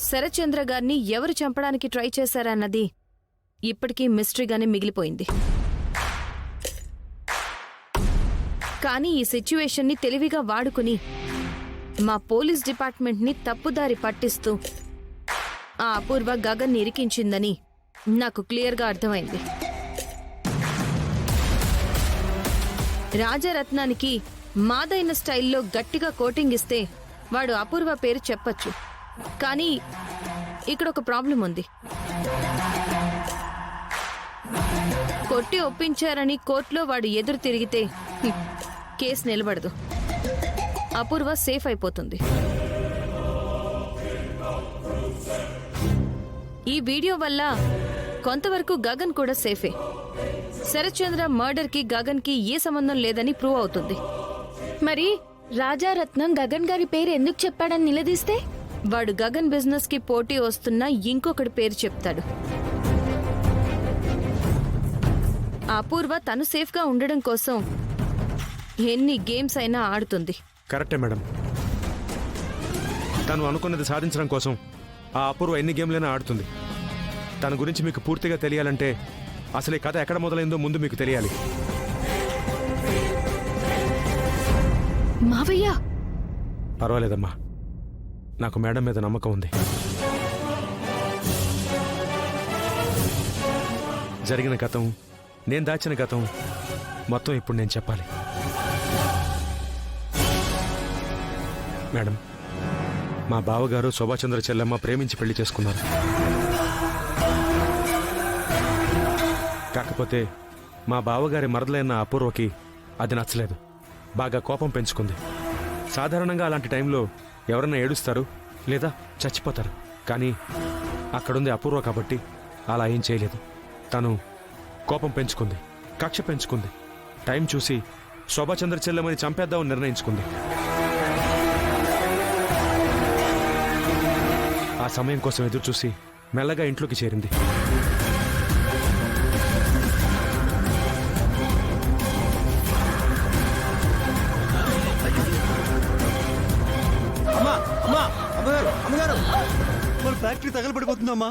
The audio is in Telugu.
శరత్చంద్ర గారిని ఎవరు చంపడానికి ట్రై చేశారన్నది ఇప్పటికీ మిస్టరీగానే మిగిలిపోయింది. కానీ ఈ సిచ్యువేషన్ని తెలివిగా వాడుకుని మా పోలీస్ డిపార్ట్మెంట్ని తప్పుదారి పట్టిస్తూ ఆ అపూర్వ గగన్ ఇరికించిందని నాకు క్లియర్గా అర్థమైంది. రాజారత్నానికి మాదైన స్టైల్లో గట్టిగా కోటింగ్ ఇస్తే వాడు అపూర్వ పేరు చెప్పచ్చు. కానీ ఇక్కడ ఒక ప్రాబ్లం ఉంది. కొట్టి ఒప్పించారని కోర్టులో వాడు ఎదురు తిరిగితే కేసు నిలబడదు. అపూర్వ సేఫ్ అయిపోతుంది. ఈ వీడియో వల్ల కొంతవరకు గగన్ కూడా సేఫే. శరత్చంద్ర మర్డర్ కి గగన్ కి ఏ సంబంధం లేదని ప్రూవ్ అవుతుంది. మరి రాజారత్నం గగన్ గారి పేరు ఎందుకు చెప్పాడని నిలదీస్తే వాడు గగన్ బిజినెస్ కి పోటీ వస్తున్న ఇంకొకటి పేరు చెప్తాడు. అపూర్వ తను సేఫ్ గా ఉండడం కోసం ఎన్ని గేమ్స్ అయినా ఆడుతుంది. కరెక్టే మేడం. తను అనుకున్నది సాధించడం కోసం ఆ అపూర్వ ఎన్ని గేమ్లైనా ఆడుతుంది. తన గురించి మీకు పూర్తిగా తెలియాలంటే అసలు ఈ కథ ఎక్కడ మొదలైందో ముందు మీకు తెలియాలి. మావయ్య, పర్వాలేదమ్మా, నాకు మేడం మీద నమ్మకం ఉంది. జరిగిన గతం, నేను దాచిన గతం మొత్తం ఇప్పుడు నేను చెప్పాలి. మేడం, మా బావగారు శోభాచంద్ర చెల్లెమ్మ ప్రేమించి పెళ్లి చేసుకున్నారు. కాకపోతే మా బావగారి మరదలైన అపూర్వకి అది నచ్చలేదు. బాగా కోపం పెంచుకుంది. సాధారణంగా అలాంటి టైంలో ఎవరన్నా ఏడుస్తారు లేదా చచ్చిపోతారు. కానీ అక్కడుంది అపూర్వ కాబట్టి అలా ఏం చేయలేదు. తను కోపం పెంచుకుంది, కక్ష పెంచుకుంది. టైం చూసి శోభాచంద్ర చెల్లెమని చంపేద్దామని నిర్ణయించుకుంది. ఆ సమయం కోసం ఎదురు చూసి మెల్లగా ఇంట్లోకి చేరింది. అమ్మగారు మన ఫ్యాక్టరీ తగలబడిపోతుందమ్మా.